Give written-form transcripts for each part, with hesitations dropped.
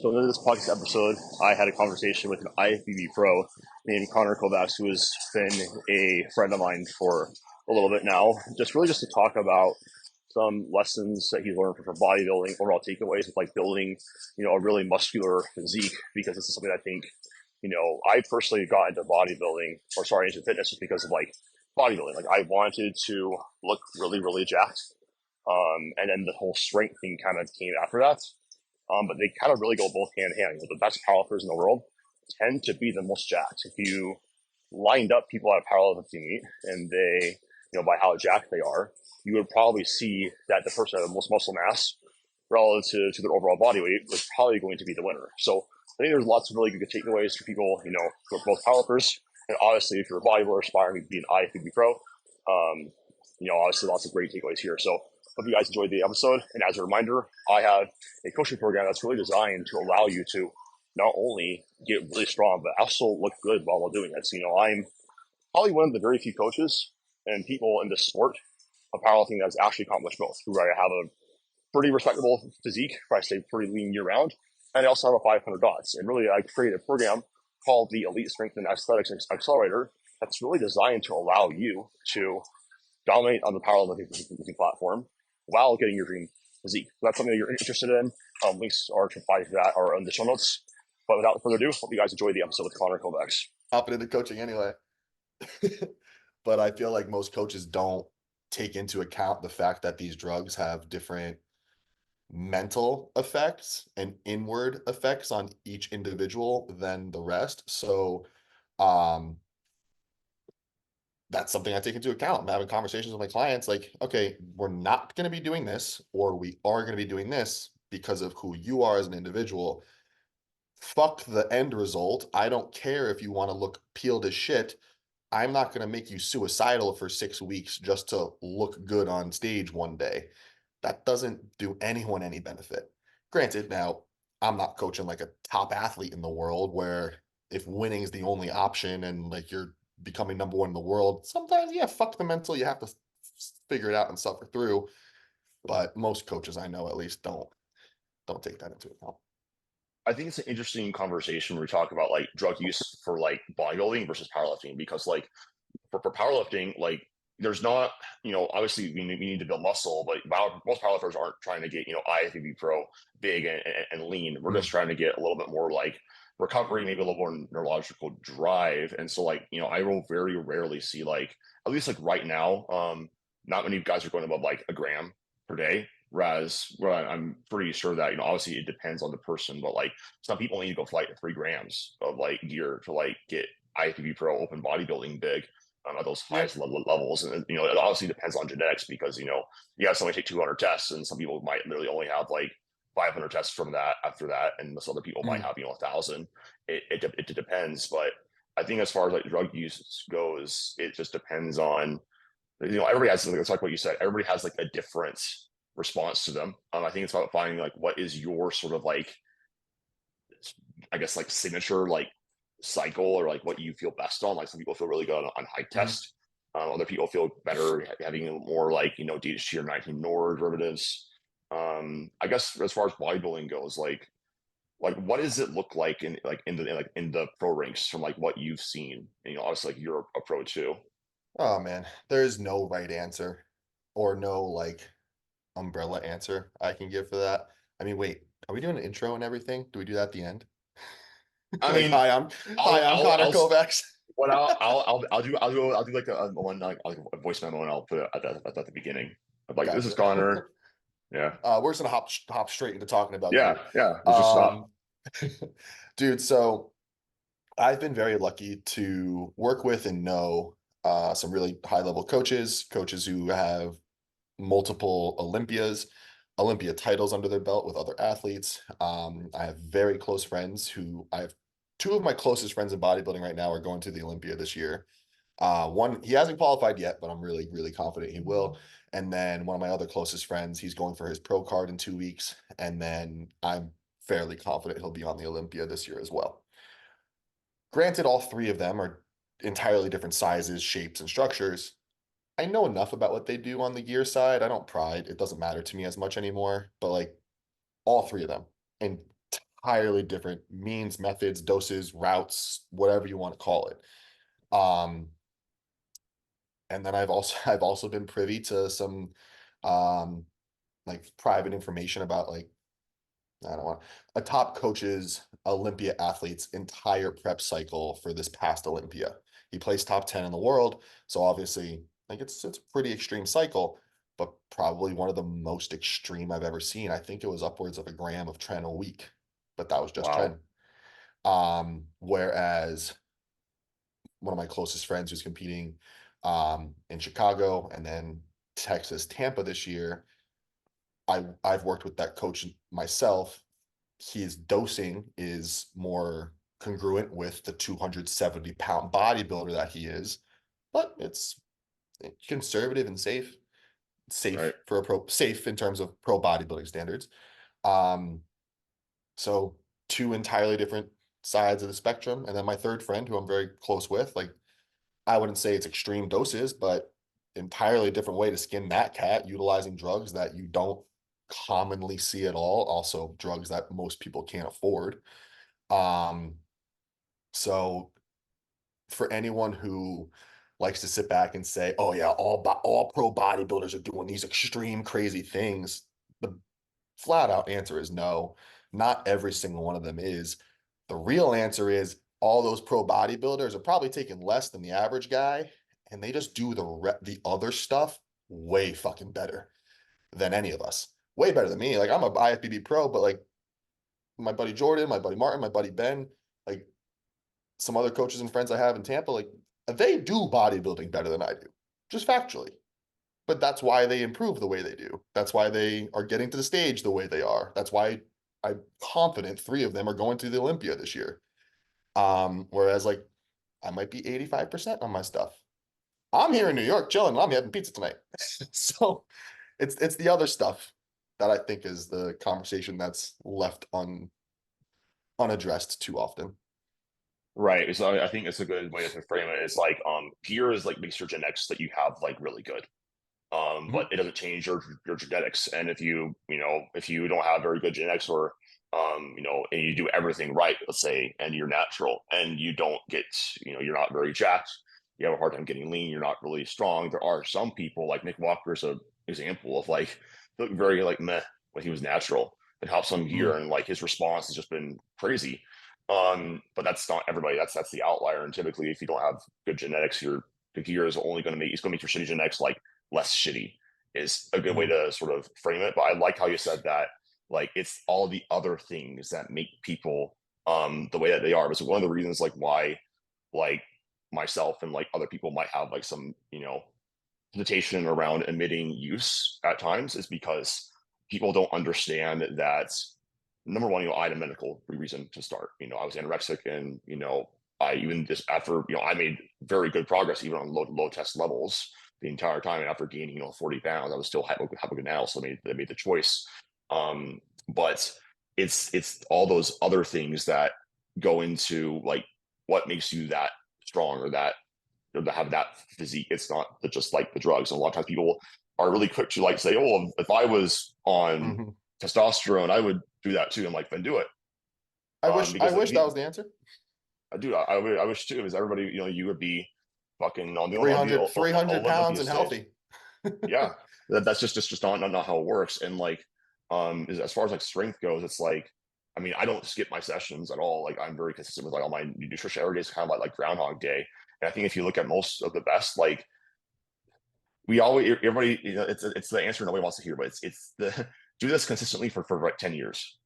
So in this podcast episode, I had a conversation with an IFBB pro named Kovacs, who has been a friend of mine for a little bit now. Just to talk about some lessons that he's learned from bodybuilding, overall takeaways with like building, a really muscular physique, because this is something I think, I personally got into bodybuilding, into fitness just because of like bodybuilding. Like I wanted to look really, really jacked. And then the whole strength thing kind of came after that. But they kind of really go both hand in hand. The best powerlifters in the world tend to be the most jacked. If you lined up people at a powerlifting meet and they, by how jacked they are, you would probably see that the person with the most muscle mass relative to their overall body weight was probably going to be the winner. So I think there's lots of really good takeaways for people, who are both powerlifters. And obviously, if you're a bodybuilder aspiring to be an IFBB pro, obviously lots of great takeaways here. So hope you guys enjoyed the episode. And as a reminder, I have a coaching program that's really designed to allow you to not only get really strong, but also look good while doing it. So, I'm probably one of the very few coaches and people in this sport of powerlifting that's actually accomplished both. Where I have a pretty respectable physique, where I stay pretty lean year round, and I also have a 500 dots. And really, I created a program called the Elite Strength and Aesthetics Accelerator that's really designed to allow you to dominate on the powerlifting platform while getting your dream physique. If that's something that you're interested in, links are to apply to that are in the show notes. But without further ado, hope you guys enjoy the episode with Kovacs. Hopping into coaching anyway. But I feel like most coaches don't take into account the fact that these drugs have different mental effects and inward effects on each individual than the rest. So that's something I take into account. I'm having conversations with my clients like, okay, we're not going to be doing this, or we are going to be doing this because of who you are as an individual. Fuck the end result. I don't care if you want to look peeled as shit. I'm not going to make you suicidal for 6 weeks just to look good on stage one day. That doesn't do anyone any benefit. Granted, now I'm not coaching like a top athlete in the world where if winning is the only option and like you're becoming number one in the world, sometimes, yeah, fuck the mental. You have to figure it out and suffer through. But most coaches I know at least don't take that into account. I think it's an interesting conversation where we talk about like drug use for like bodybuilding versus powerlifting, because like for powerlifting, like there's not, obviously we need to build muscle, but most powerlifters aren't trying to get, IFBB pro big and lean. We're just trying to get a little bit more like recovery, maybe a little more neurological drive. And so like, I will very rarely see like, at least like right now, not many guys are going above like a gram per day. Whereas I'm pretty sure that, obviously it depends on the person, but like some people need to go flight 3 grams of like gear to like get IFBB pro open bodybuilding big at those highest levels. And, it obviously depends on genetics because, you have somebody take 200 tests and some people might literally only have like 500 tests from that after that. And most other people might have, 1,000. It depends. But I think as far as like drug use goes, it just depends on, everybody has, it's like what you said, everybody has like a different response to them. I think it's about finding like what is your sort of like, I guess like signature like cycle or like what you feel best on. Like some people feel really good on high test. Other people feel better having more like, DHT or 19 NOR derivatives. I guess as far as bodybuilding goes, like what does it look like in the pro ranks from like what you've seen? And, obviously like you're a pro too. Oh man, there is no right answer or no like umbrella answer I can give for that. I mean, wait, are we doing an intro and everything? Do we do that at the end? I Like, mean, I'm Connor I'll Kovacs. what I'll do like one like a voice memo and I'll put it at the beginning. I'm like, this is Gotcha. Connor. Yeah. We're just gonna hop straight into talking about Yeah. gear. Yeah. It's just not. Um, dude, so I've been very lucky to work with and know some really high level coaches who have multiple Olympia titles under their belt with other athletes. I have very close friends who I have two of my closest friends in bodybuilding right now are going to the Olympia this year. One, he hasn't qualified yet, but I'm really, really confident he will. And then one of my other closest friends, he's going for his pro card in 2 weeks. And then I'm fairly confident he'll be on the Olympia this year as well. Granted, all three of them are entirely different sizes, shapes, and structures. I know enough about what they do on the gear side. I don't pride. It doesn't matter to me as much anymore. But like all three of them, entirely different means, methods, doses, routes, whatever you want to call it. Um, and then I've also been privy to some um like private information about like I don't want a top coach's Olympia athlete's entire prep cycle for this past Olympia. He placed top 10 in the world, so obviously like it's a pretty extreme cycle, but probably one of the most extreme I've ever seen. I think it was upwards of a gram of tren a week, but that was just Wow. tren. Whereas one of my closest friends who's competing in Chicago and then Texas, Tampa this year, I've worked with that coach myself. His dosing is more congruent with the 270-pound bodybuilder that he is, but it's conservative and safe. Safe Right. for a pro, safe in terms of pro bodybuilding standards. Um, so two entirely different sides of the spectrum. And then my third friend, who I'm very close with, like I wouldn't say it's extreme doses, but entirely different way to skin that cat, utilizing drugs that you don't commonly see at all. Also, drugs that most people can't afford. Um, so for anyone who likes to sit back and say, "Oh yeah, all pro bodybuilders are doing these extreme crazy things," the flat out answer is no. Not every single one of them is. The real answer is all those pro bodybuilders are probably taking less than the average guy, and they just do the other stuff way fucking better than any of us. Way better than me. Like I'm a IFBB pro, but like my buddy Jordan, my buddy Martin, my buddy Ben, like some other coaches and friends I have in Tampa, like they do bodybuilding better than I do, just factually. But that's why they improve the way they do. That's why they are getting to the stage the way they are. That's why I'm confident three of them are going to the Olympia this year. Whereas like I might be 85% on my stuff. I'm here in New York chilling and I'm having pizza tonight. So it's the other stuff that I think is the conversation that's left unaddressed too often. Right. So I think it's a good way to frame it. It's like gear is like makes your genetics that you have like really good. But Mhm. it doesn't change your genetics. And if you don't have very good genetics or and you do everything right, let's say, and you're natural and you don't get, you're not very jacked, you have a hard time getting lean, you're not really strong. There are some people like Nick Walker's a example of like look very like meh when he was natural and helped some gear Mm. and like his response has just been crazy. But that's not everybody. That's the outlier. And typically, if you don't have good genetics, the gear is only going to make it's going to make your shitty genetics like less shitty is a good way Mhm. to sort of frame it. But I like how you said that, like it's all the other things that make people the way that they are. But so one of the reasons like why like myself and like other people might have like some, hesitation around admitting use at times is because people don't understand that number one, I had a medical reason to start. I was anorexic and, I even just after, I made very good progress even on low test levels the entire time. And after gaining, 40 pounds, I was still hypogonadal. So I made the choice. But it's all those other things that go into like what makes you that strong or that to have that physique. It's not just like the drugs. And a lot of times people are really quick to like say, "Oh, if I was on Mhm. testosterone, I would do that too." I'm like, then do it. I Because wish that was the answer. I wish too, because everybody, you would be fucking on the 300, 300 pounds Olympia and stage. healthy. Yeah, that's just not how it works. And like, as far as like strength goes, it's like, I mean, I don't skip my sessions at all. Like, I'm very consistent with like all my nutrition. Every day is kind of like Groundhog Day. And I think if you look at most of the best, like we always everybody, it's the answer nobody wants to hear, but it's the do this consistently for like 10 years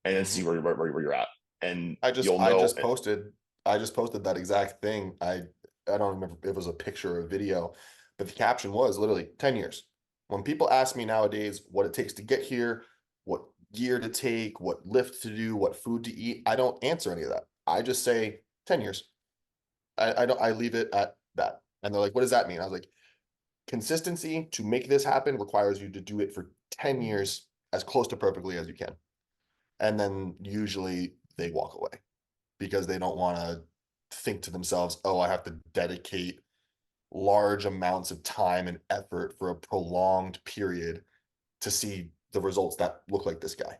and then see Mhm. where you're at, and I just you'll I know. just posted I just posted that exact thing. I don't remember if it was a picture or a video, but the caption was literally 10 years. When people ask me nowadays what it takes to get here, what gear to take, what lift to do, what food to eat, I don't answer any of that. I just say 10 years. I don't I leave it at that. And they're like, what does that mean? I was like, consistency to make this happen requires you to do it for 10 years as close to perfectly as you can. And then usually they walk away because they don't want to think to themselves, oh, I have to dedicate large amounts of time and effort for a prolonged period to see the results that look like this guy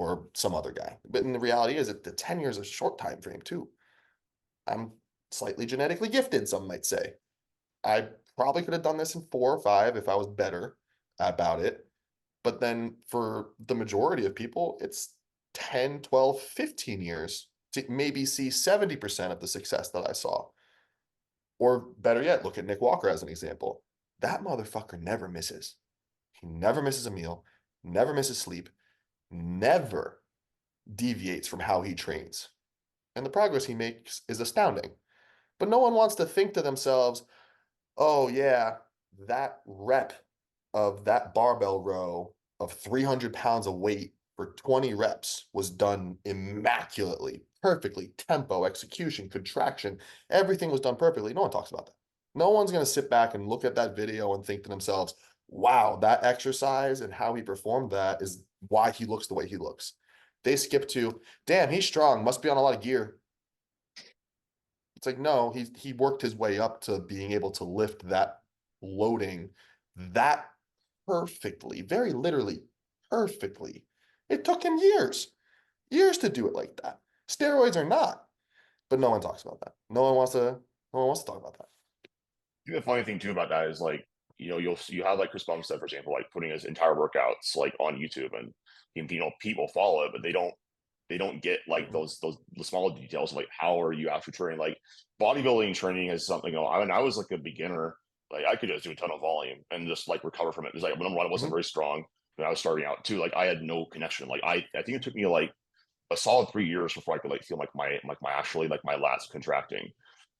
or some other guy. But in the reality is that the 10 years is a short time frame too. I'm slightly genetically gifted, some might say. I probably could have done this in 4 or 5 if I was better about it. But then for the majority of people, it's 10, 12, 15 years to maybe see 70% of the success that I saw. Or better yet, look at Nick Walker as an example. That motherfucker never misses. He never misses a meal, never misses sleep, never deviates from how he trains. And the progress he makes is astounding. But no one wants to think to themselves, oh, yeah, that rep of that barbell row of 300 pounds of weight for 20 reps was done immaculately, perfectly, tempo, execution, contraction, everything was done perfectly. No one talks about that. No one's going to sit back and look at that video and think to themselves, wow, that exercise and how he performed that is why he looks the way he looks. They skip to, damn, he's strong, must be on a lot of gear. It's like, no, he worked his way up to being able to lift that loading that perfectly, very literally perfectly. It took him years to do it like that. Steroids are not, but no one talks about that. No one wants to talk about that. think the funny thing too about that is like, you have like Chris Bumstead, for example, like putting his entire workouts like on YouTube, and people follow it, but they don't get like Mhm. those the small details of like how are you actually training. Like bodybuilding training is something. I was like a beginner. Like I could just do a ton of volume and just like recover from it. Because like number one, I wasn't Mhm. very strong when I was starting out too. Like I had no connection. Like I think it took me like a solid 3 years before I could like feel like my actually like my lats contracting.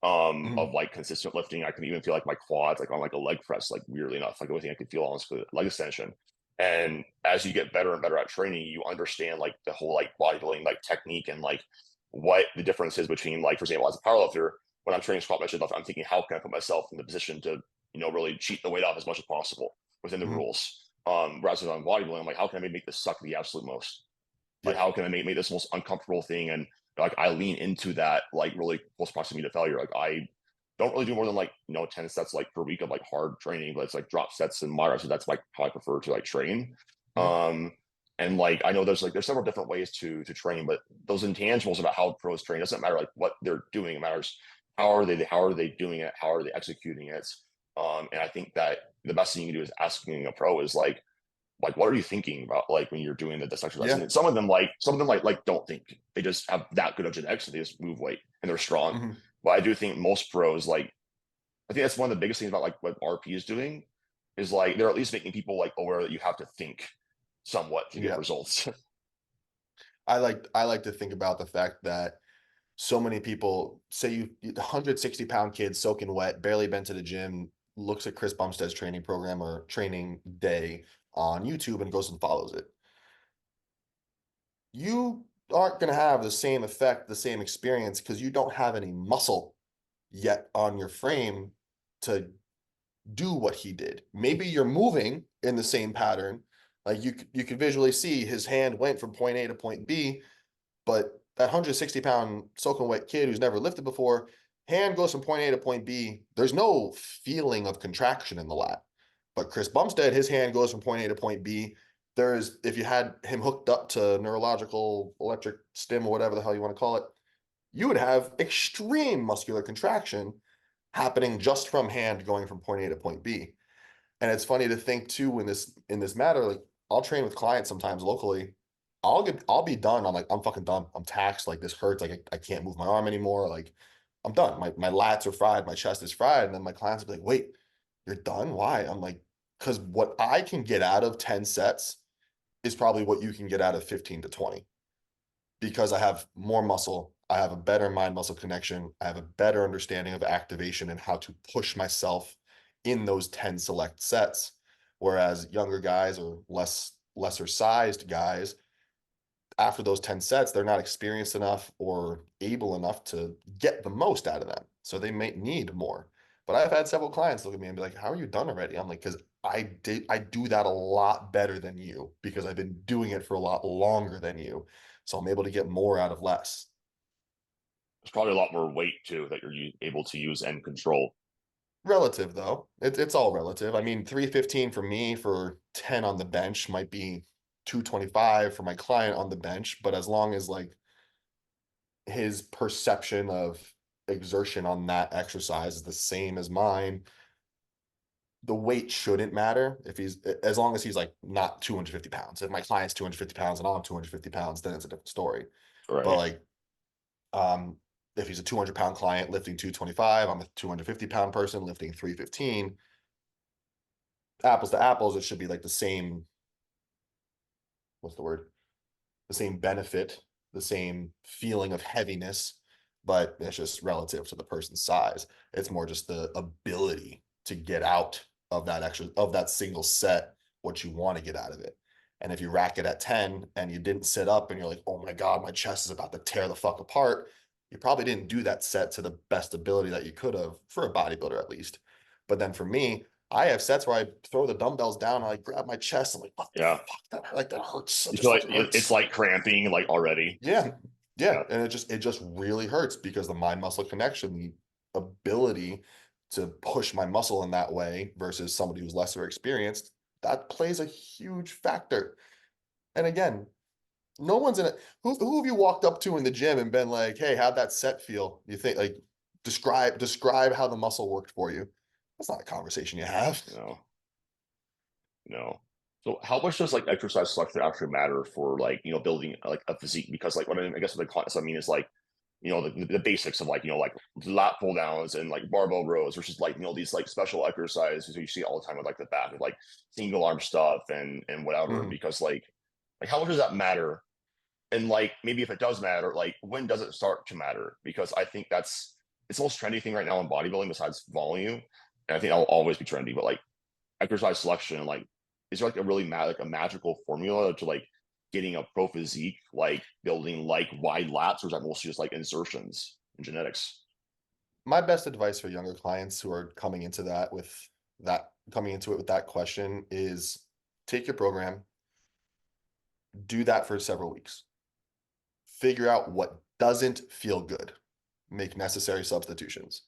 Of Mhm. like consistent lifting. I can even feel like my quads like on like a leg press, like weirdly enough. Like the only thing I could feel on was leg extension. And as you get better and better at training, you understand like the whole like bodybuilding like technique and like what the difference is between like, for example, as a powerlifter, when I'm training squat bench and stuff, I'm thinking how can I put myself in the position to, really cheat the weight off as much as possible within the Mhm. rules. Rather than bodybuilding, I'm like, how can I make this suck the absolute most? Like, Yeah. how can I make this most uncomfortable thing? And like, I lean into that, like, really close proximity to failure. Like, I don't really do more than like, 10 sets like per week of like hard training, but it's like drop sets and moderate. So that's like how I prefer to like train. Mhm. Um, and like, I know there's several different ways to train, but those intangibles about how pros train doesn't matter like what they're doing. It matters how are they doing it? How are they executing it? And I think that the best thing you can do is asking a pro is like what are you thinking about like when you're doing this exercise? Yeah. And some of them don't think. They just have that good of genetics, so they just move weight and they're strong. Mhm. But I do think most pros, like, I think that's one of the biggest things about like what RP is doing is like they're at least making people like aware that you have to think somewhat to get Yeah. results. I like to think about the fact that so many people say 160-pound kid soaking wet, barely been to the gym, looks at Chris Bumstead's training program or training day on YouTube and goes and follows it. You aren't going to have the same effect, the same experience because you don't have any muscle yet on your frame to do what he did. Maybe you're moving in the same pattern. Like you could visually see his hand went from point A to point B, but that 160-pound soaking wet kid who's never lifted before, hand goes from point A to point B. There's no feeling of contraction in the lat. But Chris Bumstead, his hand goes from point A to point B. There's, if you had him hooked up to neurological electric stim or whatever the hell you want to call it, you would have extreme muscular contraction happening just from hand going from point A to point B. And it's funny to think too in this matter, like I'll train with clients sometimes locally. I'll be done. I'm fucking done. I'm taxed. Like this hurts. Like I can't move my arm anymore. Like I'm done. My lats are fried. My chest is fried. And then my clients will be like, wait, you're done? Why? I'm like, because what I can get out of 10 sets is probably what you can get out of 15 to 20 because I have more muscle. I have a better mind muscle connection. I have a better understanding of activation and how to push myself in those 10 select sets. Whereas younger guys or lesser sized guys, after those 10 sets, they're not experienced enough or able enough to get the most out of them. So they may need more. But I've had several clients look at me and be like, how are you done already? I'm like, because I do that a lot better than you because I've been doing it for a lot longer than you. So I'm able to get more out of less. There's probably a lot more weight too that you're able to use and control. Relative though. It's all relative. I mean, 315 for me for 10 on the bench might be 225 for my client on the bench, but as long as like his perception of exertion on that exercise is the same as mine, the weight shouldn't matter if he's as long as he's like not 250 pounds. If my client's 250 pounds and I'm 250 pounds, then it's a different story. But Right. like um if he's a 200-pound client lifting 225, I'm a 250-pound person lifting 315, apples to apples, it should be like the same, what's the word? The same benefit, the same feeling of heaviness, but it's just relative to the person's size. It's more just the ability to get out of that extra of that single set what you want to get out of it. And if you rack it at 10 and you didn't sit up and you're like, oh my God, my chest is about to tear the fuck apart, you probably didn't do that set to the best ability that you could have for a bodybuilder at least. But then for me, I have sets where I throw the dumbbells down and I grab my chest. I'm like, what the Yeah. fuck? That hurts. It You just feel like fucking it's hurts. like cramping like already. Yeah. Yeah. Yeah. And it just really hurts because the mind muscle connection, the ability to push my muscle in that way versus somebody who's lesser experienced, that plays a huge factor. And again, no one's in it. Who have you walked up to in the gym and been like, hey, how'd that set feel? You think like describe how the muscle worked for you. That's not a conversation you have. No. No. So how much does like exercise selection actually matter for like, building like a physique? Because like I guess what the context I mean is like, the basics of like, like lat pull downs and like barbell rows versus like, these like special exercises you see all the time with like the back of like single arm stuff and whatever. Mhm. Because like how much does that matter? And like maybe if it does matter, like when does it start to matter? Because I think it's the most trendy thing right now in bodybuilding besides volume. And I think that'll always be trendy, but like exercise selection, like is there like a really like a magical formula to like getting a pro physique, like building like wide lats, or is that mostly just like insertions and genetics? My best advice for younger clients who are coming into it with that question is take your program, do that for several weeks, figure out what doesn't feel good, make necessary substitutions.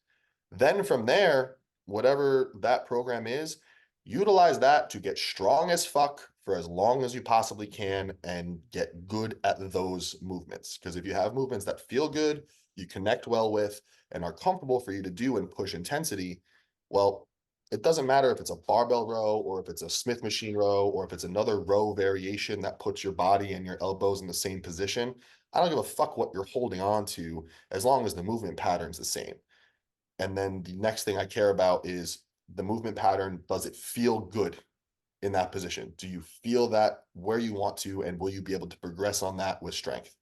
Then from there, whatever that program is, utilize that to get strong as fuck for as long as you possibly can and get good at those movements. Because if you have movements that feel good, you connect well with, and are comfortable for you to do and push intensity, well, it doesn't matter if it's a barbell row or if it's a Smith machine row or if it's another row variation that puts your body and your elbows in the same position. I don't give a fuck what you're holding on to as long as the movement pattern's the same. And then the next thing I care about is the movement pattern. Does it feel good in that position? Do you feel that where you want to, and will you be able to progress on that with strength?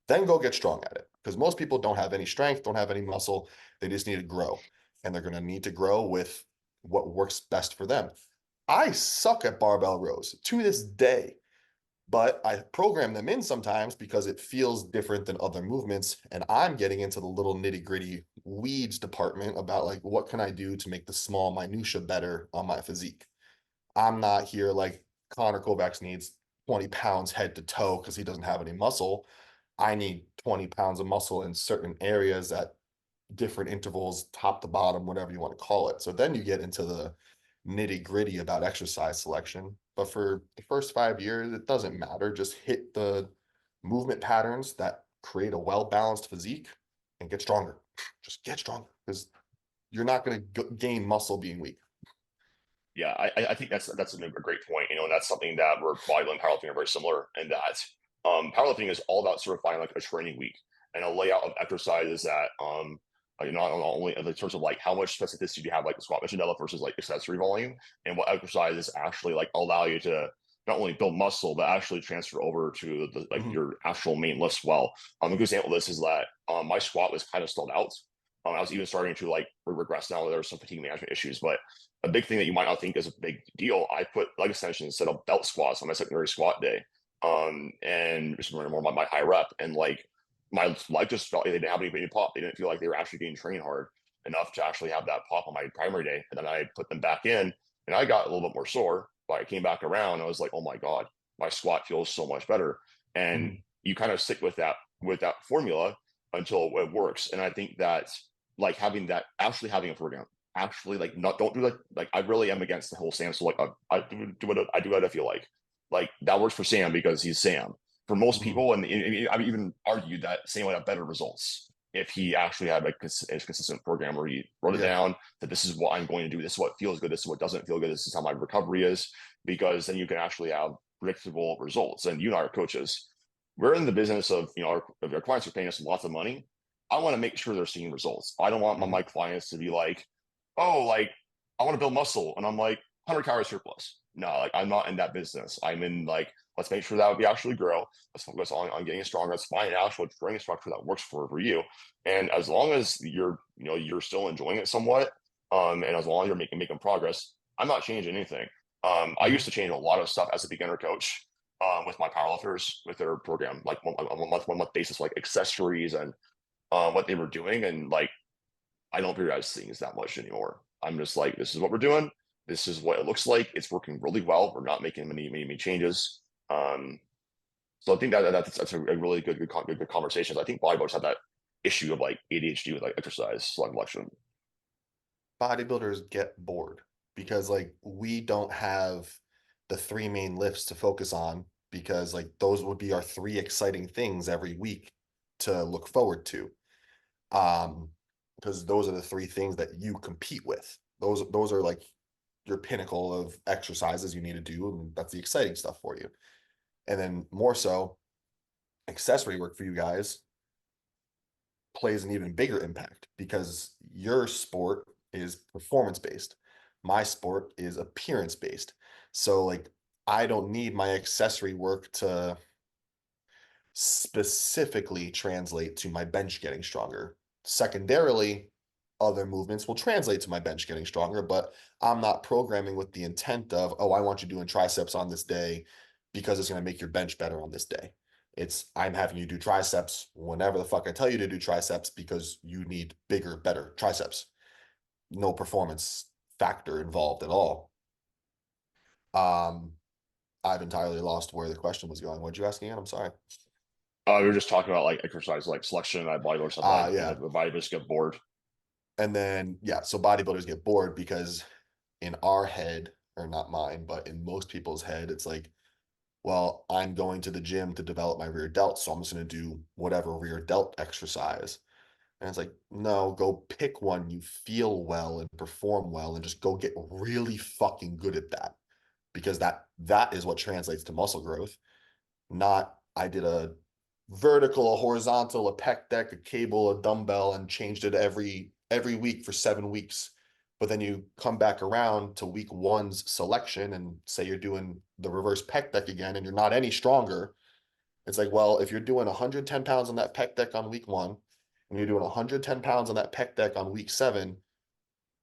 Then go get strong at it. Because most people don't have any strength, don't have any muscle. They just need to grow. And they're going to need to grow with what works best for them. I suck at barbell rows to this day, but I program them in sometimes because it feels different than other movements. And I'm getting into the little nitty gritty weeds department about like, what can I do to make the small minutia better on my physique? I'm not here like Connor Kovacs needs 20 pounds head to toe because he doesn't have any muscle. I need 20 pounds of muscle in certain areas at different intervals, top to bottom, whatever you want to call it. So then you get into the nitty gritty about exercise selection. But for the first 5 years, it doesn't matter. Just hit the movement patterns that create a well balanced physique and get stronger. Just get stronger because you're not going to gain muscle being weak. Yeah, I think that's a great point. And that's something that we're bodybuilding and powerlifting are very similar in that powerlifting is all about sort of finding like a training week and a layout of exercises that like not only in terms of like how much specificity do you have like the squat, bench, and deadlift versus like accessory volume, and what exercises actually like allow you to not only build muscle but actually transfer over to the like Mm-hmm. your actual main lifts. Well, a good example of this is that my squat was kind of stalled out. I was even starting to like regress now. There were some fatigue management issues, but a big thing that you might not think is a big deal. I put leg extensions instead of belt squats on my secondary squat day. And just more about my high rep. And like my leg just felt like they didn't have any pop. They didn't feel like they were actually getting trained hard enough to actually have that pop on my primary day. And then I put them back in and I got a little bit more sore. But I came back around. I was like, oh my God, my squat feels so much better. And Mm-hmm. you kind of stick with that formula until it works. And I think that like having that actually having a program actually like not don't do like I really am against the whole stance. So like I do what I feel like. Like that works for Sam because he's Sam. For most Mhm. people, and I would even argue that Sam would have better results if he actually had a consistent program where he wrote it Yeah. down that this is what I'm going to do, this is what feels good, this is what doesn't feel good, this is how my recovery is, because then you can actually have predictable results. And you and I are coaches. We're in the business of, if our clients are paying us lots of money, I want to make sure they're seeing results. I don't want my Mhm. clients to be like, oh, like I want to build muscle, and I'm like 100 calories surplus. No, like I'm not in that business. I'm in like, let's make sure that we actually grow. Let's focus on getting stronger. Let's find an actual training structure that works for you. And as long as you're still enjoying it somewhat, and as long as you're making progress, I'm not changing anything. I used Mhm. to change a lot of stuff as a beginner coach, with my powerlifters with their program, like one month basis, like accessories and what they were doing, and like I don't periodize things that much anymore. I'm just like, this is what we're doing. This is what it looks like. It's working really well. We're not making many changes. Um, so I think that's a really good conversation. I think bodybuilders have that issue of like ADHD with like exercise selection. Bodybuilders get bored because like we don't have the three main lifts to focus on because like those would be our three exciting things every week to look forward to. Um, because those are the three things that you compete with. Those are like your pinnacle of exercises you need to do, and that's the exciting stuff for you. And then more so, accessory work for you guys plays an even bigger impact because your sport is performance based. My sport is appearance based. So like I don't need my accessory work to specifically translate to my bench getting stronger. Secondarily, other movements will translate to my bench getting stronger, but I'm not programming with the intent of, oh, I want you doing triceps on this day because it's going to make your bench better on this day. It's I'm having you do triceps whenever the fuck I tell you to do triceps because you need bigger, better triceps. No performance factor involved at all. Um, I've entirely lost where the question was going. What'd you ask again? I'm sorry. We were just talking about like exercise like selection. I bodybuilders have like, Yeah. the bodybuilders get bored. And then, yeah, so bodybuilders get bored because in our head, or not mine, but in most people's head, it's like, well, I'm going to the gym to develop my rear delt, so I'm just going to do whatever rear delt exercise. And it's like, no, go pick one you feel well and perform well and just go get really fucking good at that because that is what translates to muscle growth, not I did a vertical, a horizontal, a pec deck, a cable, a dumbbell, and changed it every week for 7 weeks. But then you come back around to week one's selection and say you're doing the reverse pec deck again and you're not any stronger. It's like, well, if you're doing 110 pounds on that pec deck on week one and you're doing 110 pounds on that pec deck on week seven,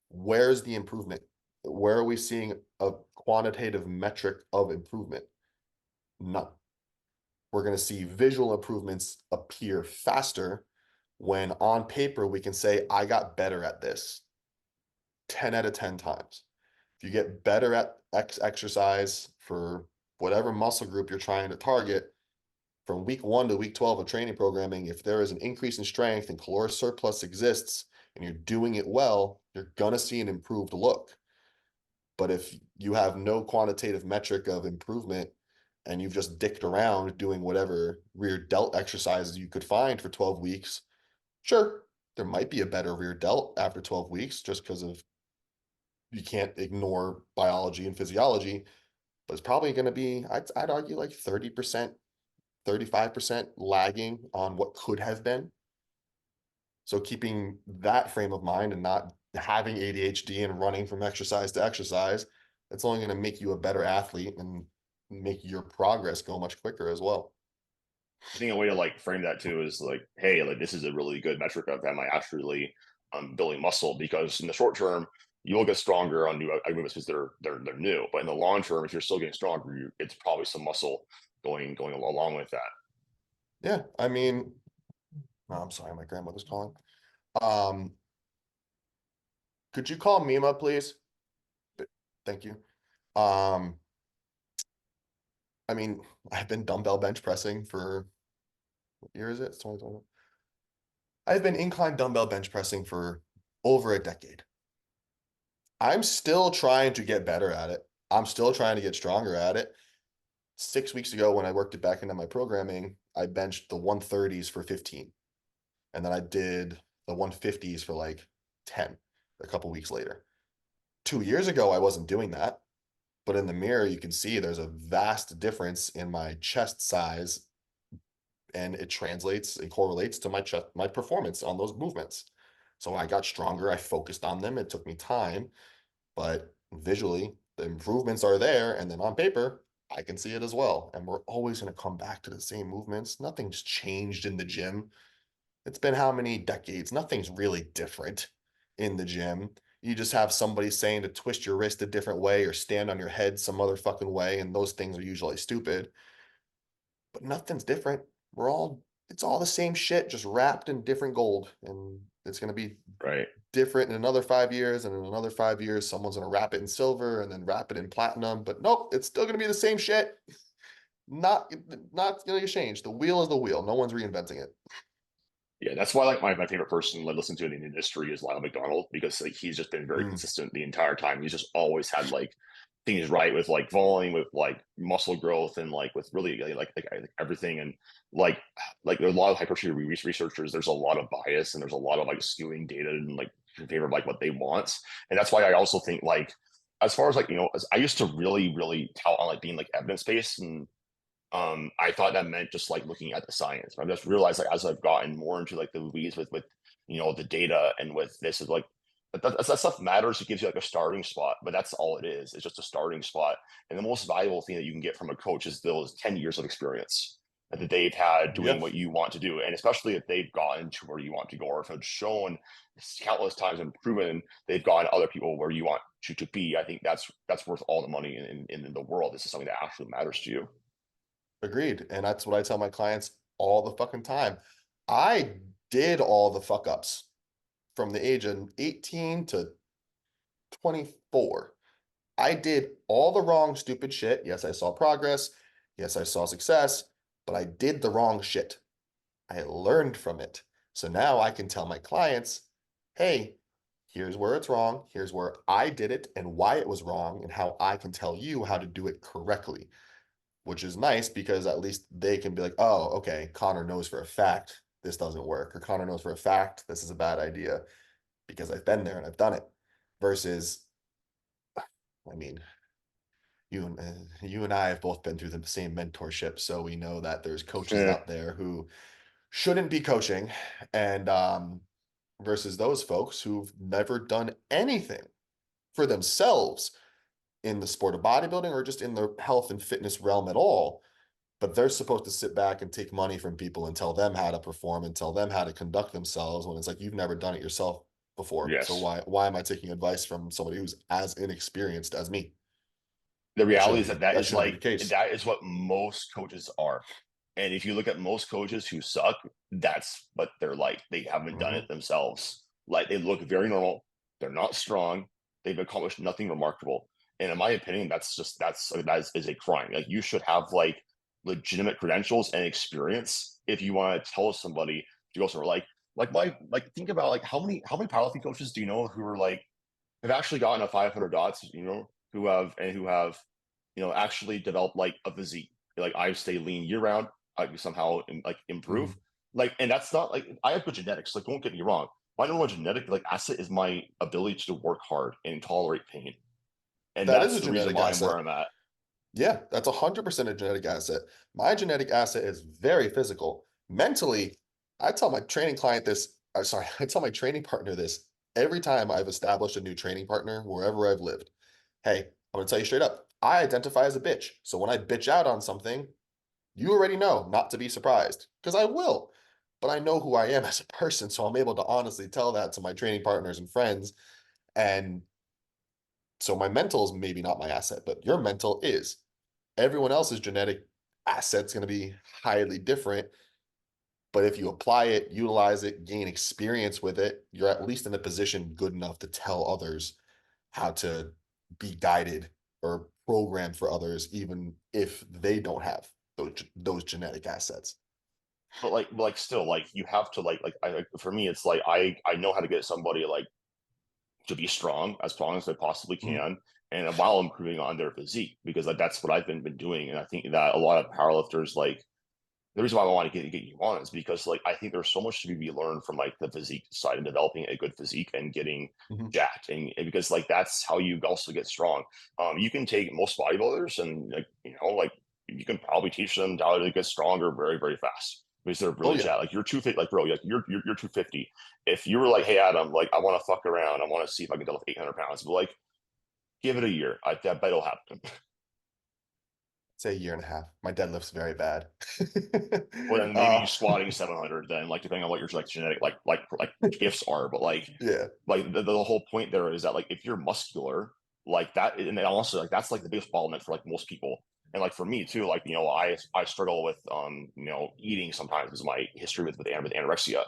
where's the improvement? Where are we seeing a quantitative metric of improvement? None. We're going to see visual improvements appear faster when on paper we can say, I got better at this 10 out of 10 times. If you get better at X exercise for whatever muscle group you're trying to target, from week 1 to week 12 of training programming, if there is an increase in strength and caloric surplus exists and you're doing it well, you're going to see an improved look. But if you have no quantitative metric of improvement and you've just dicked around doing whatever rear delt exercises you could find for 12 weeks, sure, there might be a better rear delt after 12 weeks just because of you can't ignore biology and physiology, but it's probably going to be, I'd argue like 30%, 35% lagging on what could have been. So keeping that frame of mind and not having ADHD and running from exercise to exercise, it's only going to make you a better athlete and make your progress go much quicker as well. I think a way to like frame that too is like, hey, like this is a really good metric of am I actually building muscle? Because in the short term, you will get stronger on new movements because they're new. But in the long term, if you're still getting stronger, it's probably some muscle going along with that. Yeah, I mean, oh, I'm sorry, my grandmother's calling. Um, could you call Mima, please? Thank you. Um, I mean, I've been dumbbell bench pressing for what year is it? It's 2020. I've been incline dumbbell bench pressing for over a decade. I'm still trying to get better at it. I'm still trying to get stronger at it. 6 weeks ago, when I worked it back into my programming, I benched the 130s for 15. And then I did the 150s for like 10 a couple weeks later. 2 years ago, I wasn't doing that. But in the mirror, you can see there's a vast difference in my chest size, and it translates and correlates to my performance on those movements. So I got stronger. I focused on them. It took me time, but visually, the improvements are there. And then on paper, I can see it as well. And we're always going to come back to the same movements. Nothing's changed in the gym. It's been how many decades? Nothing's really different in the gym. You just have somebody saying to twist your wrist a different way or stand on your head some other fucking way, and those things are usually stupid. But nothing's different. It's all the same shit, just wrapped in different gold. And it's gonna be Right. different in another 5 years, and in another 5 years, someone's gonna wrap it in silver and then wrap it in platinum. But nope, it's still gonna be the same shit. Not not gonna change. The wheel is the wheel. No one's reinventing it. Yeah, that's why like my favorite person to listen to in the industry is Lyle McDonald, because like he's just been very Mm, consistent the entire time. He's just always had like things right with like volume, with like muscle growth, and like with really like everything. And like there's a lot of hypertrophy researchers. There's a lot of bias, and there's a lot of like skewing data and like in favor of like what they want. And that's why I also think like as far as like as I used to really tout on like being like evidence based, and I thought that meant just like looking at the science. But I just realized like as I've gotten more into like the weeds with the data and with this is like that stuff matters. It gives you like a starting spot, but that's all it is. It's just a starting spot. And the most valuable thing that you can get from a coach is those 10 years of experience that they've had doing yeah, what you want to do. And especially if they've gotten to where you want to go, or if it's shown countless times and proven they've gotten other people where you want to be. I think that's worth all the money in the world. This is something that actually matters to you. agreed. And that's what I tell my clients all the fucking time. I did all the fuck ups from the age of 18 to 24. I did all the wrong, stupid shit. Yes, I saw progress. Yes, I saw success, but I did the wrong shit. I learned from it. So now I can tell my clients, hey, here's where it's wrong. Here's where I did it and why it was wrong, and how I can tell you how to do it correctly, which is nice because at least they can be like, oh, okay, Connor knows for a fact this doesn't work, or Connor knows for a fact this is a bad idea because I've been there and I've done it. Versus, I mean, you and I have both been through the same mentorship, so we know that there's coaches Eh, out there who shouldn't be coaching, and versus those folks who've never done anything for themselves in the sport of bodybuilding or just in the health and fitness realm at all. But they're supposed to sit back and take money from people and tell them how to perform and tell them how to conduct themselves, when it's like you've never done it yourself before. So yes. why am I taking advice from somebody who's as inexperienced as me? The That reality shouldn't is that be that shouldn't be the case. that is what most coaches are. And if you look at most coaches who suck, that's what they're like. They haven't done it Hmm. themselves. Like they look very normal. They're not strong. They've accomplished nothing remarkable. And in my opinion, that is a crime. Like you should have like legitimate credentials and experience if you want to tell somebody to go somewhere. Like think about like how many powerlifting coaches do you know who are like have actually gotten a 500 dots, who have actually developed like a physique. Like I stay lean year round, I somehow like improve. Hmm. Like, and that's not like I have good genetics. Like, don't get me wrong. My number one genetic like asset is my ability to work hard and tolerate pain, and That is that's a the reason genetic why I'm asset. where I'm at. Yeah, that's 100% a genetic asset. My genetic asset is very physical. Mentally, I tell my training client this, sorry, I tell my training partner this every time I've established a new training partner wherever I've lived. Hey, I'm going to tell you straight up, I identify as a bitch. So when I bitch out on something, you already know not to be surprised, because I will. But I know who I am as a person, so I'm able to honestly tell that to my training partners and friends. And so my mental is maybe not my asset, but your mental is. Everyone else's genetic asset's going to be highly different. But if you apply it, utilize it, gain experience with it, you're at least in a position good enough to tell others how to be guided or programmed for others, even if they don't have those genetic assets. But like still like you have to for me it's like I know how to get somebody like to be strong as they possibly Mhm. can. and while improving on their physique, because like that's what I've been doing. And I think that a lot of powerlifters, like, the reason why I want to get you on is because like I think there's so much to be learned from like the physique side and developing a good physique and getting Mhm. jacked, and because like that's how you also get strong. You can take most bodybuilders and like like you can probably teach them how to get stronger very very fast because they're Oh really yeah. jacked. Like you're 250, like bro, like you're 250. If you were like, hey Adam, like I want to fuck around, I want to see if I can deadlift 800 pounds, but like give it a year, I bet it'll happen. Say a year and a half. My deadlift's very bad. Well, then maybe you uh squatting 700, then like depending on what your like genetic like gifts are, but yeah. like the whole point there is that like if you're muscular like that, and then also like that's like the biggest bottleneck for like most people, and like for me too, like I struggle with eating sometimes because of my history with anorexia,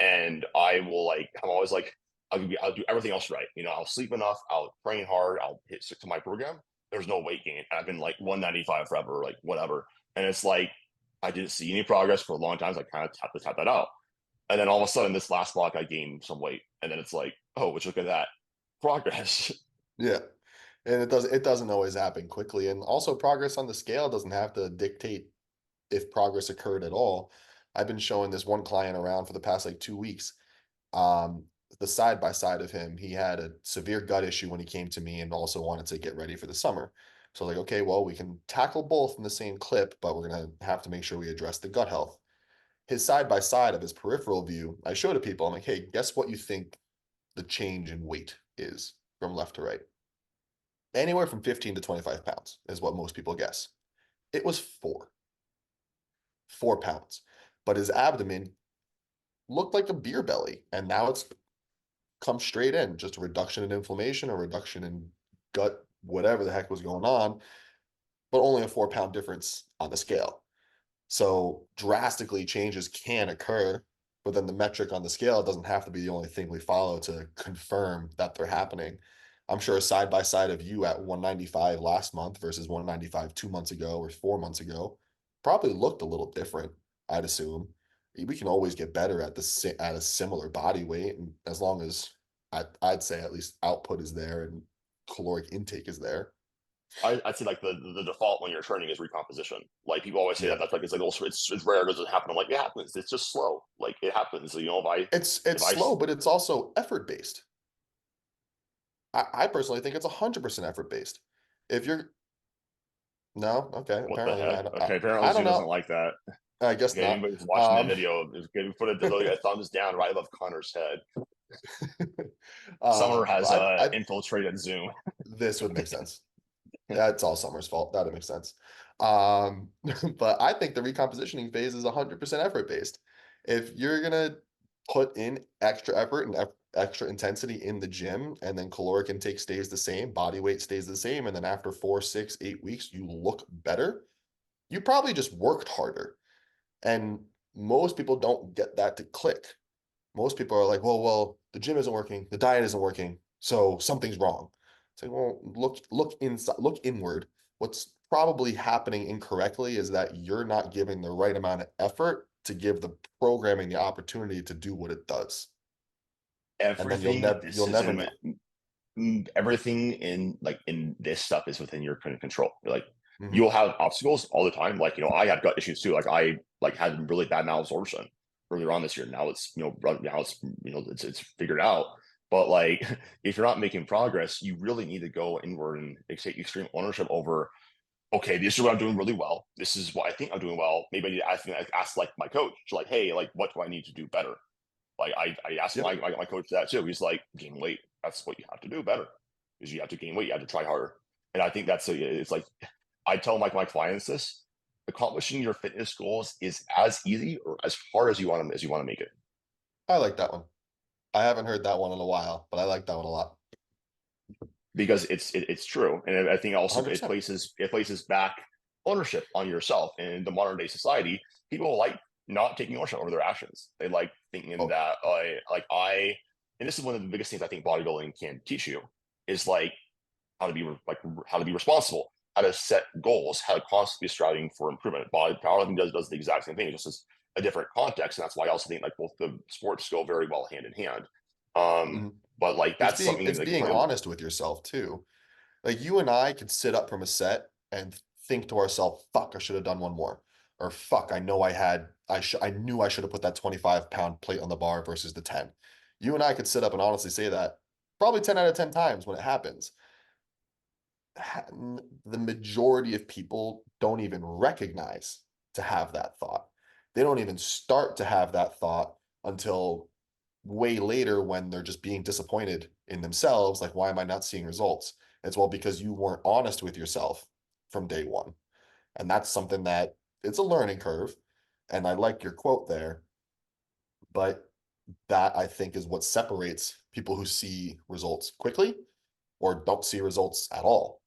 and I will like I'm always like I'll do everything else right, I'll sleep enough, I'll train hard, I'll stick to my program. There's no weight gain. I've been like 195 forever, like whatever. And it's like I didn't see any progress for a long time. So I kind of tap that out. And then all of a sudden, this last block, I gained some weight. And then it's like, oh, which look at that progress. Yeah. And it doesn't always happen quickly. And also progress on the scale doesn't have to dictate if progress occurred at all. I've been showing this one client around for the past like 2 weeks. Um, the side by side of him, he had a severe gut issue when he came to me and also wanted to get ready for the summer. So like, okay, well, we can tackle both in the same clip, but we're gonna have to make sure we address the gut health. His side by side of his peripheral view, I showed to people, I'm like, hey, guess what you think the change in weight is from left to right? Anywhere from 15 to 25 pounds is what most people guess. It was 4 pounds. But his abdomen looked like a beer belly. And now it's come straight in, just a reduction in inflammation, a reduction in gut, whatever the heck was going on, but only a 4 pound difference on the scale. So drastically changes can occur, but then the metric on the scale doesn't have to be the only thing we follow to confirm that they're happening. I'm sure a side by side of you at 195 last month versus 195 2 months ago or 4 months ago probably looked a little different, I'd assume. We can always get better at at a similar body weight, and as long as I'd say at least output is there and caloric intake is there. I'd say like the default when you're training is recomposition. Like people always say that Yeah. that's like it's like also it's rare, it doesn't happen. I'm like it happens. It's just slow. Like it happens. So, if It's I slow, but it's also effort based. I personally think it's 100% effort based. If you're no, okay, what the apparently heck? not. Okay, apparently I don't Zoo doesn't know. like that. I guess Okay, not. anybody who's watching the Um, video is going to put a thumbs down right above Connor's head. Summer has but infiltrated Zoom. this would make sense. That's all Summer's fault. That would make sense. But I think the recompositioning phase is 100% effort based. If you're gonna put in extra effort and extra intensity in the gym, and then caloric intake stays the same, body weight stays the same, and then after 4, 6, 8 weeks, you look better, you probably just worked harder. And most people don't get that to click. Most people are like, well, the gym isn't working, the diet isn't working, so something's wrong. It's like, well, look inside, look inward. What's probably happening incorrectly is that you're not giving the right amount of effort to give the programming the opportunity to do what it does. And then Everything you'll this is never in know. everything in this stuff is within your control. Like Hmm. you'll have obstacles all the time. Like I had gut issues too. Like I like had really bad malabsorption earlier on this year. Now it's now it's it's figured out. But like if you're not making progress, you really need to go inward and take extreme ownership over. Okay, this is what I'm doing really well. This is what I think I'm doing well. Maybe I need to ask like my coach, like, hey, like what do I need to do better? Like I asked Yep. my coach that too. He's like, gain weight. That's what you have to do better. Is you have to gain weight. You have to try harder. And I think it's like I tell my clients this: accomplishing your fitness goals is as easy or as hard as you want to make it. I like that one. I haven't heard that one in a while, but I like that one a lot. Because it's true, and I think also 100%. it places back ownership on yourself. In the modern day society, people like not taking ownership over their actions. They like thinking Oh, that and this is one of the biggest things I think bodybuilding can teach you is like how to be responsible, how to set goals, how to constantly be striving for improvement. Powerlifting does the exact same thing, just as a different context, and that's why I also think like both the sports go very well hand in hand. mhm. But like that's something It's like being something. honest with yourself too. Like you and I could sit up from a set and think to ourselves, fuck, I should have done one more. Or fuck, I know I knew I should have put that 25-pound plate on the bar versus the 10. You and I could sit up and honestly say that probably 10 out of 10 times when it happens. The majority of people don't even recognize to have that thought. They don't even start to have that thought until way later when they're just being disappointed in themselves. Like, why am I not seeing results? It's well because you weren't honest with yourself from day one. And that's something that it's a learning curve. And I like your quote there, but that I think is what separates people who see results quickly or don't see results at all.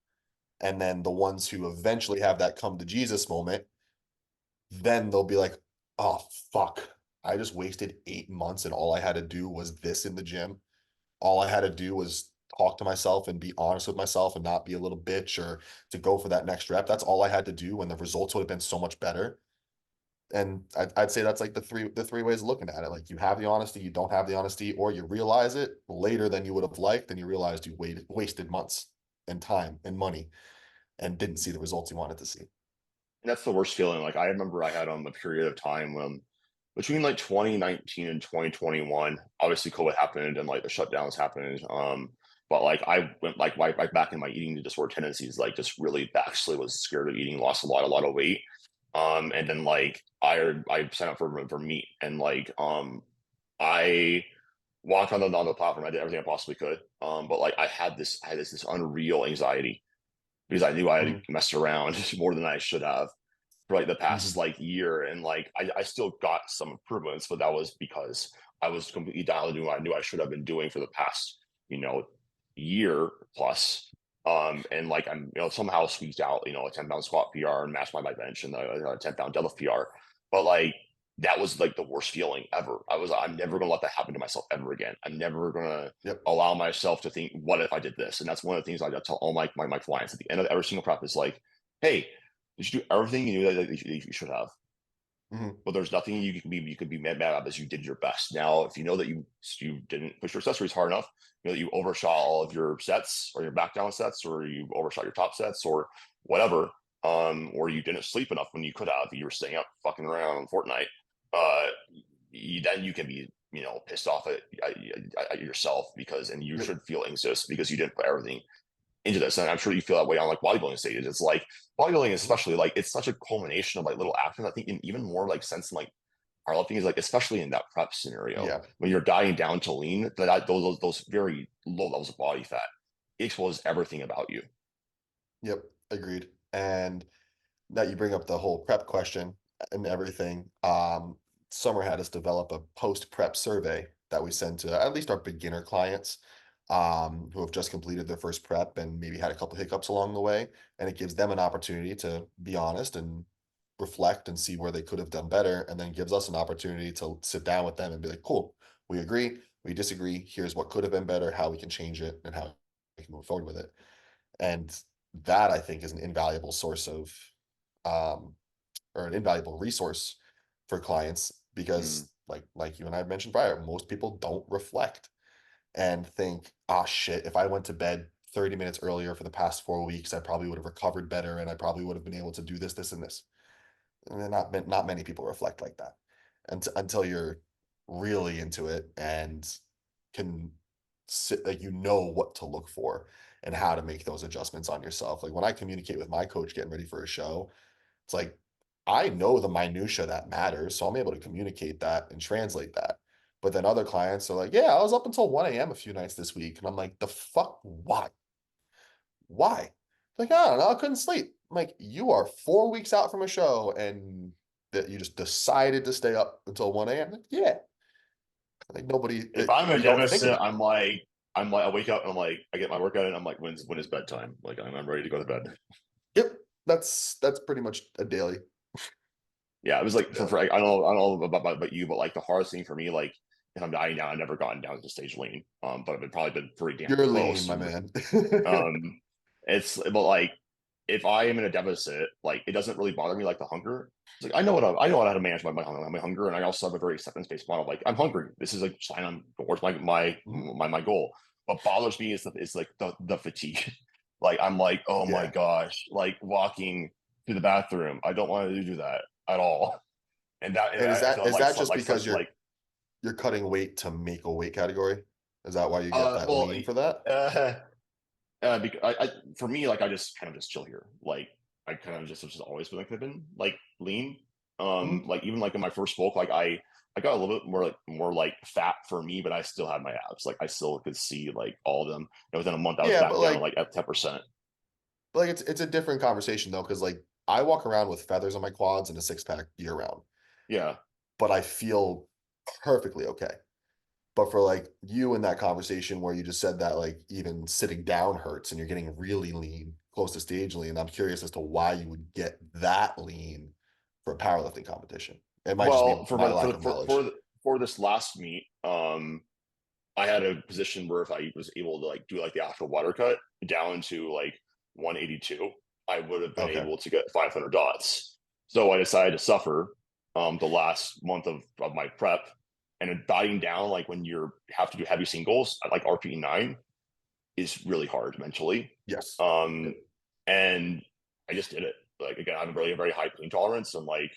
And then the ones who eventually have that come to Jesus moment, then they'll be like, oh, fuck. I just wasted 8 months and all I had to do was this in the gym. All I had to do was talk to myself and be honest with myself and not be a little bitch or to go for that next rep. That's all I had to do, and the results would have been so much better. And I'd say that's like the three ways of looking at it. Like you have the honesty, you don't have the honesty, or you realize it later than you would have liked, and you realized you wasted months and time and money and didn't see the results you wanted to see. And that's the worst feeling. Like I remember I had a period of time when between like 2019 and 2021, obviously COVID happened and like the shutdowns happened. But like I went like right back in my eating disorder tendencies, like just really actually was scared of eating, lost a lot of weight. And then like I signed up for meat and like I walked on the platform. I did everything I possibly could. But like I had this unreal anxiety because I knew I had Mhm. messed around more than I should have for like the past Mhm. like year. And like I still got some improvements, but that was because I was completely dialed into what I knew I should have been doing for the past, you know, year plus. And like I'm, somehow squeezed out, a 10-pound squat PR and matched my bench and a 10-pound deadlift PR. But like that was like the worst feeling ever. I'm never gonna let that happen to myself ever again. I'm never gonna Yep. allow myself to think, what if I did this? And that's one of the things I tell all my clients at the end of every single prep is like, hey, you should do everything you knew that you should have. Mhm. But there's nothing you could be mad about as you did your best. Now, if you know that you didn't push your accessories hard enough, you know that you overshot all of your sets or your back down sets, or you overshot your top sets or whatever, or you didn't sleep enough when you could have, you were staying up fucking around on Fortnite, uh, then you can be pissed off at yourself because and you Yep. should feel anxious because you didn't put everything into this. And I'm sure you feel that way on like bodybuilding stages. It's like bodybuilding, Mhm. especially like it's such a culmination of like little actions. I think in even more like sense in like powerlifting is like, especially in that prep scenario, Yeah. when you're dieting down to lean, that those very low levels of body fat expose everything about you. Yep. Agreed. And that you bring up the whole prep question and everything. Summer had us develop a post prep survey that we send to at least our beginner clients who have just completed their first prep and maybe had a couple hiccups along the way. And it gives them an opportunity to be honest and reflect and see where they could have done better. And then gives us an opportunity to sit down with them and be like, cool, we agree, we disagree. Here's what could have been better, how we can change it, and how we can move forward with it. And that I think is an invaluable source of um, or an invaluable resource for clients Mm. because like you and I mentioned prior, most people don't reflect and think, ah shit, if I went to bed 30 minutes earlier for the past 4 weeks, I probably would have recovered better and I probably would have been able to do this, this, and this. And then not many people reflect like that until you're really into it and can sit like what to look for and how to make those adjustments on yourself. Like when I communicate with my coach getting ready for a show, it's like I know the minutia that matters, so I'm able to communicate that and translate that. But then other clients are like, "Yeah, I was up until 1 a.m. a few nights this week," and I'm like, "The fuck? Why? Why?" Like, I don't know, I couldn't sleep. I'm like, "You are 4 weeks out from a show, and that you just decided to stay up until 1 a.m." Like, yeah, like nobody, If I'm a you don't think of deficit, it. I'm like I wake up and I'm like I get my workout and I'm like when is bedtime? Like I'm ready to go to bed. Yep, that's pretty much a daily. Yeah, it was like Daily. I don't know about you, but like the hardest thing for me, like if I'm dying down, I've never gotten down to stage lean. But I've been probably been pretty damn You're lean, close. my man. Um, it's but like if I am in a deficit, like it doesn't really bother me like the hunger. It's like I know how to manage my hunger, and I also have a very acceptance based model. Like I'm hungry. This is like sign on towards Mhm. my goal. What bothers me is like the fatigue. Like I'm like, oh my Yeah. gosh, like walking to the bathroom. I don't want to do that at all. And And is I feel that I'm is that just like because such like you're cutting weight to make a weight category? Is that why you get that well lean for that? uh because for me, like I just kind of just chill here. Like I kind of just always been like I've been like lean. Mhm. Like even like in my first bulk, like I got a little bit more like fat for me, but I still had my abs. Like I still could see like all of them. And within a month, I was Yeah, back down like at 10%. it's a different conversation though, because like I walk around with feathers on my quads and a six pack year round, Yeah. but I feel perfectly okay. But for like you in that conversation where you just said that like even sitting down hurts and you're getting really lean, close to stage lean, I'm curious as to why you would get that lean for a powerlifting competition. It might just Well, be my lack of knowledge. for this last meet, I had a position where if I was able to like do like the actual water cut down to like 182, I would have been Okay. able to get 500 dots. So I decided to suffer the last month of my prep and dieting down like when you have to do heavy singles at like RPE 9 is really hard mentally. Yes. Um, and I just did it. Like again, I have a very high pain tolerance, and like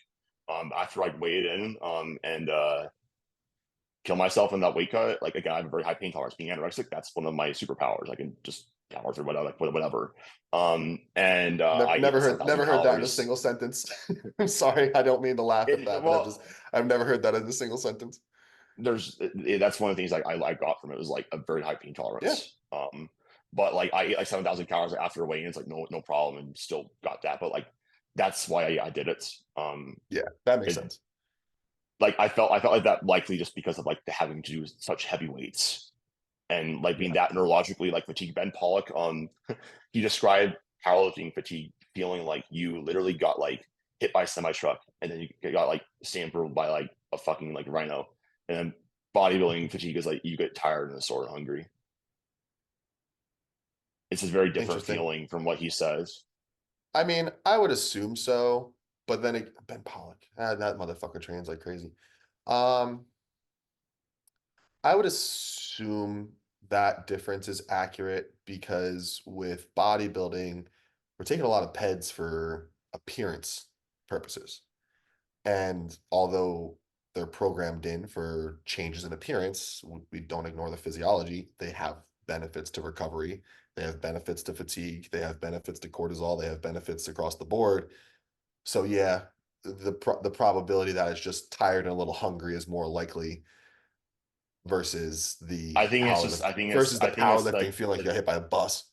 after I weighed in and kill myself in that weight cut. Like again, I have a very high pain tolerance. Being anorexic, that's one of my superpowers. I can just power through whatever, like whatever. And Never, I ate never the seven heard thousand never heard that in a calories. single sentence. I'm sorry, I don't mean to laugh at that, but Well, I've never heard that in a single sentence. that's one of the things I got from it was like a very high pain Yeah. tolerance. But like I ate like 7,000 calories after weighing. It's like no problem, and still got that. But like that's why I did it. Yeah, that makes It sense. like I felt like that likely just because of like the having to do such heavy weights and like being Yeah. that neurologically like fatigued. Ben Pollock, he described powerlifting fatigue feeling like you literally got like hit by a semi truck and then you got like stamped by like a fucking like rhino. And then bodybuilding fatigue is like you get tired and sore and hungry. It's a very different Interesting. feeling from what he says. I mean, I would assume so, but then Ben Pollock, that motherfucker trains like crazy. Um, I would assume that difference is accurate because with bodybuilding, we're taking a lot of PEDs for appearance purposes. And although they're programmed in for changes in appearance, we don't ignore the physiology. They have benefits to recovery, they have benefits to fatigue, they have benefits to cortisol, they have benefits across the board. So yeah, the probability that it's just tired and a little hungry is more likely versus I think it's just the I think it's powerlifting feeling like you got hit by a bus.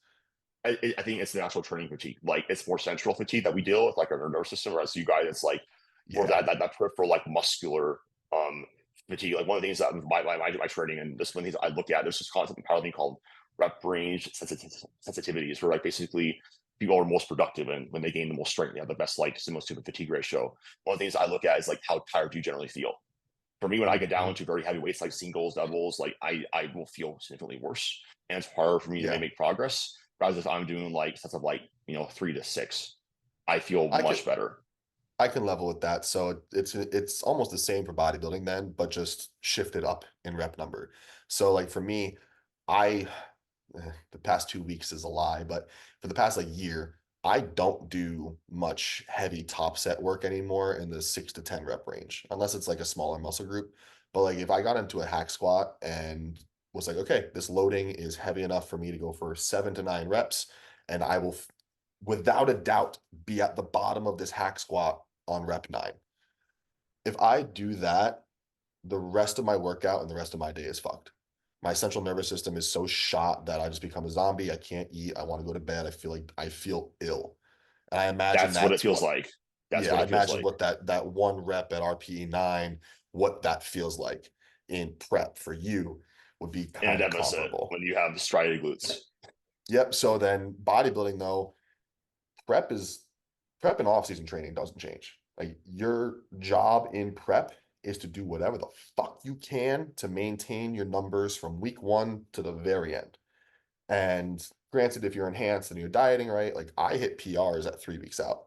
I think it's the actual training fatigue. Like it's more central fatigue that we deal with, like our nervous system. Whereas you guys, it's like more Yeah. that peripheral, like muscular fatigue. Like one of the things that my training and this one of the things I look at, there's this concept in powerlifting called rep range sensitivities, where like basically people are most productive and when they gain the most strength, they have the best like stimulus to the fatigue ratio. One of the things I look at is like how tired do you generally feel. For me, when I get down Mhm. to very heavy weights like singles, doubles, like I will feel significantly worse, and it's harder for me to Yeah. make progress. Whereas if I'm doing like sets of like 3 to 6, I feel I much can better. I can level with that. So it's almost the same for bodybuilding then, but just shifted up in rep number. So like for me, I the past 2 weeks is a lie, but for the past like year, I don't do much heavy top set work anymore in the 6 to 10 rep range, unless it's like a smaller muscle group. But like if I got into a hack squat and was like, okay, this loading is heavy enough for me to go for 7 to 9 reps, and I will without a doubt be at the bottom of this hack squat on rep 9. If I do that, the rest of my workout and the rest of my day is fucked. My central nervous system is so shot that I just become a zombie. I can't eat. I want to go to bed. I feel like I feel ill. And I imagine That's what it that's feels what, like. That's yeah, what I it feels imagine like what that one rep at RPE 9, what that feels like in prep for you would be in a kind of deficit comparable. when you have the striated glutes. Yep. So then bodybuilding though, prep is prep and off-season training doesn't change. Like your job in prep is to do whatever the fuck you can to maintain your numbers from week 1 to the very end. And Granted, if you're enhanced and you're dieting right, like I hit PRs at 3 weeks out.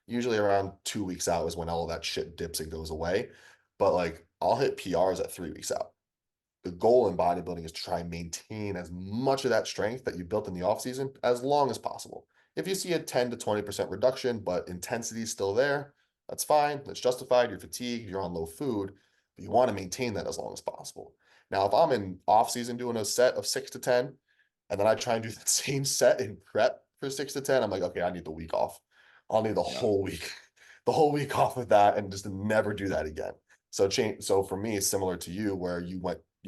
Usually around 2 weeks out is when all of that shit dips and goes away. But like I'll hit PRs at 3 weeks out. The goal in bodybuilding is to try and maintain as much of that strength that you built in the off season as long as possible. If you see a 10 to 20% reduction, but intensity is still there, that's fine. That's justified. You're fatigued, you're on low food, but you want to maintain that as long as possible. Now, if I'm in off season doing a set of 6 to 10, and then I try and do the same set in prep for 6 to 10, I'm like, okay, I need the week off. I'll need the Yeah. whole week, the whole week off of that and just never do that again. So change. So for me, it's similar to you where you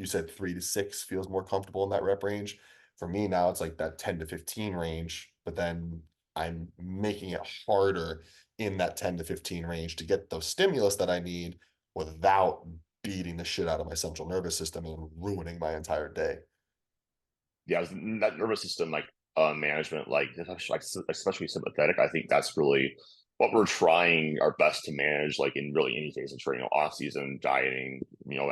said 3 to 6 feels more comfortable in that rep range. For me now, it's like that 10 to 15 range, but then I'm making it harder in that 10 to 15 range to get the stimulus that I need without beating the shit out of my central nervous system and ruining my entire day. Yeah, that nervous system like management, like especially sympathetic. I think that's really what we're trying our best to manage, like in really any phase of training, off season, dieting,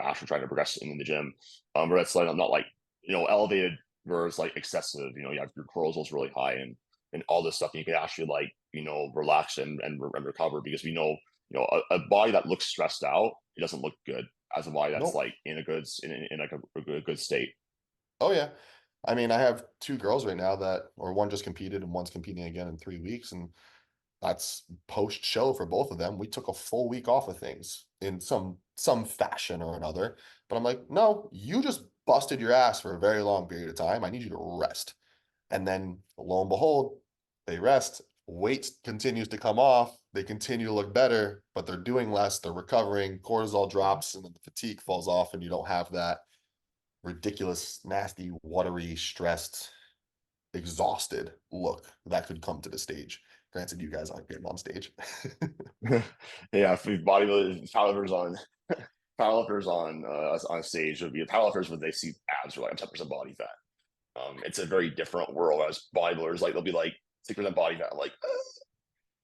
after trying to progress in the gym. But it's like not like elevated versus like excessive. You have your cortisol's really high and all this stuff. And you can actually like relax and recover because we know a body that looks stressed out, it doesn't look good as a body that's Nope. like in like a good state. Oh yeah. I mean, I have two girls right now or one just competed and one's competing again in 3 weeks. And that's post show for both of them. We took a full week off of things in some fashion or another. But I'm like, no, you just busted your ass for a very long period of time. I need you to rest. And then lo and behold, they rest. Weight continues to come off. They continue to look better, but they're doing less. They're recovering. Cortisol drops, and then the fatigue falls off, and you don't have that ridiculous, nasty, watery, stressed, exhausted look that could come to the stage. Granted, you guys aren't getting on stage. Yeah, if bodybuilders, powerlifters on stage would be powerlifters when they see abs are like 10% body fat. It's a very different world as bodybuilders. Like they'll be like 6% body fat. Like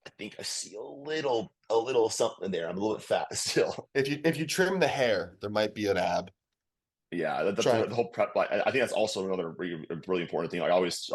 I think I see a little something there. I'm a little bit fat still. If you trim the hair, there might be an ab. Yeah, Try the whole prep. Like, I think that's also another really important thing. Like I always,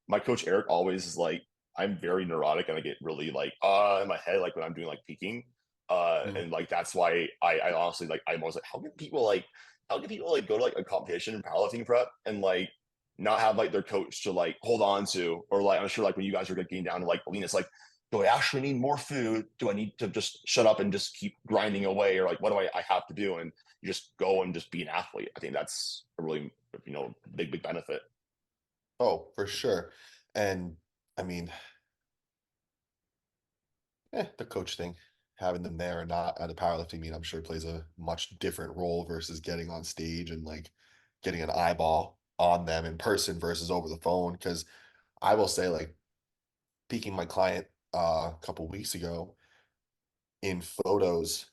my coach Eric always is like, I'm very neurotic and I get really like in my head like when I'm doing like peaking, mm, and like that's why I honestly like I'm always like how can people like go to like a competition in powerlifting prep and like not have like their coach to like hold on to or like I'm sure like when you guys are getting down to like lean, it's like do I actually need more food? Do I need to just shut up and just keep grinding away or like what do I have to do? And you just go and just be an athlete. I think that's a really, big benefit. oh, for sure. And I mean, the coach thing, having them there or not at a powerlifting meet, I'm sure plays a much different role versus getting on stage and like getting an eyeball on them in person versus over the phone. Because I will say, like, peeking my client a couple weeks ago in photos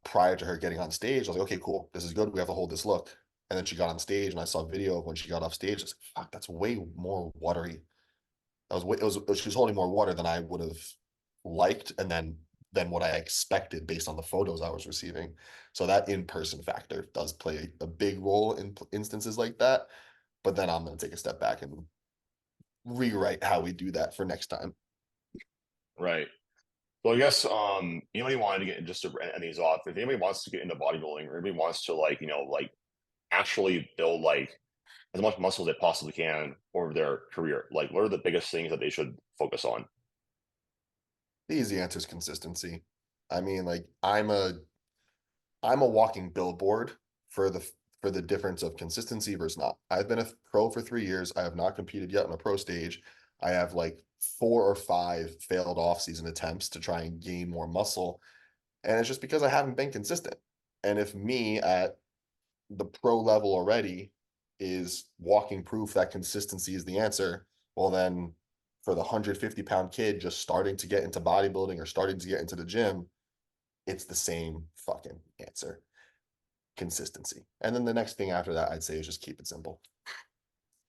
prior to her getting on stage, I was like, okay, cool, this is good. We have to hold this look. And then she got on stage, and I saw a video of when she got off stage. I was like, fuck, that's way more watery. She was holding more water than I would have liked, and then what I expected based on the photos I was receiving. So that in-person factor does play a big role in instances like that. But then I'm going to take a step back and rewrite how we do that for next time. Right. Well, I guess anybody wanted to get just to end these off. If anybody wants to get into bodybuilding or anybody wants to like like actually build like as much muscle as they possibly can over their career, like what are the biggest things that they should focus on? The easy answer is consistency. I mean, like I'm a walking billboard for the difference of consistency versus not. I've been a pro for 3 years. I have not competed yet on a pro stage. I have like 4 or 5 failed off-season attempts to try and gain more muscle. And it's just because I haven't been consistent. And if me at the pro level already is walking proof that consistency is the answer, well then for the 150-pound kid just starting to get into bodybuilding or starting to get into the gym, it's the same fucking answer. Consistency. And then the next thing after that, I'd say is just keep it simple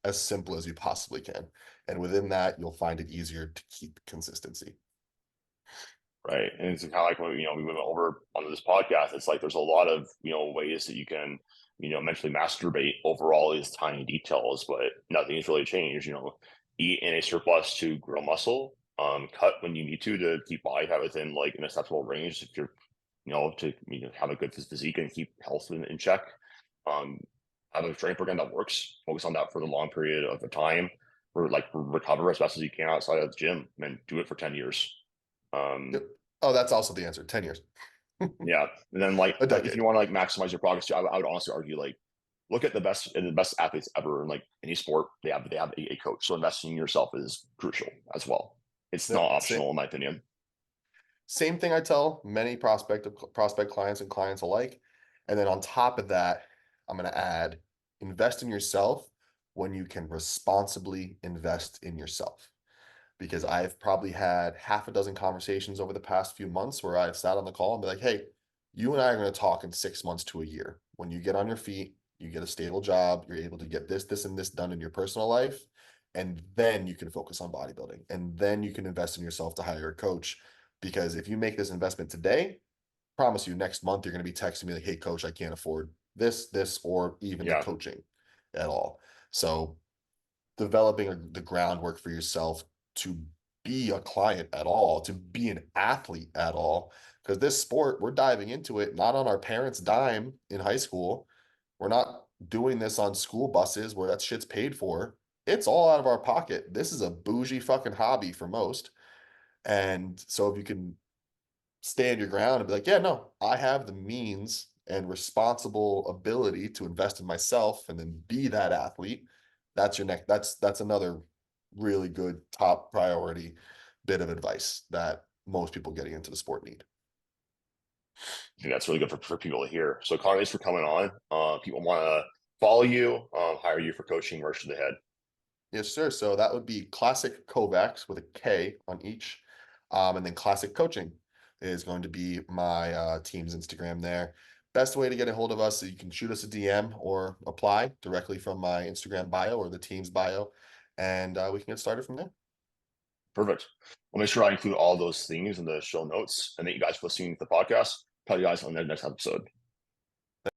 as you possibly can. And within that, you'll find it easier to keep consistency. Right. And it's kind of like when, we went over on this podcast, it's like there's a lot of, ways that you can, mentally masturbate over all these tiny details, but nothing's really changed. Eat in a surplus to grow muscle, cut when you need to keep body fat within like an acceptable range if you're, to have a good physique and keep health in check. Um, have a training program that works, focus on that for the long period of the time, recover as best as you can outside of the gym and do it for 10 years. Yep. Um, Oh, that's also the answer. 10 years. Yeah, and then like A if you decade. want to like maximize your progress, I would honestly argue like look at the best athletes ever in like any sport. They have a coach, so investing in yourself is crucial as well. It's not Yep. optional in my opinion. Same thing I tell many prospect clients and clients alike. And then on top of that, I'm going to add invest in yourself when you can responsibly invest in yourself. Because I've probably had half a dozen conversations over the past few months where I've sat on the call and be like, hey, you and I are going to talk in 6 months to a year. When you get on your feet, you get a stable job, you're able to get this, this, and this done in your personal life. And then you can focus on bodybuilding. And then you can invest in yourself to hire a coach. Because if you make this investment today, promise you next month you're going to be texting me like, hey, coach, I can't afford this, or even the Yeah, coaching at all. So developing the groundwork for yourself to be a client at all, to be an athlete at all. Because this sport, we're diving into it not on our parents' dime in high school. We're not doing this on school buses where that shit's paid for. It's all out of our pocket. This is a bougie fucking hobby for most. And so if you can stand your ground and be like, yeah, no, I have the means and responsible ability to invest in myself and then be that athlete. That's your next, that's another really good top priority bit of advice that most people getting into the sport need. I think that's really good for people to hear. So Connor, thanks for coming on. People want to follow you, hire you for coaching. Where should they head? Yes, sir. So that would be Classic Kovacs with a K on each. And then Classic Coaching is going to be my team's Instagram there. Best way to get a hold of us is you can shoot us a DM or apply directly from my Instagram bio or the team's bio, and we can get started from there. Perfect. I'll make sure I include all those things in the show notes, and thank you guys for listening to the podcast. Talk to you guys on the next episode.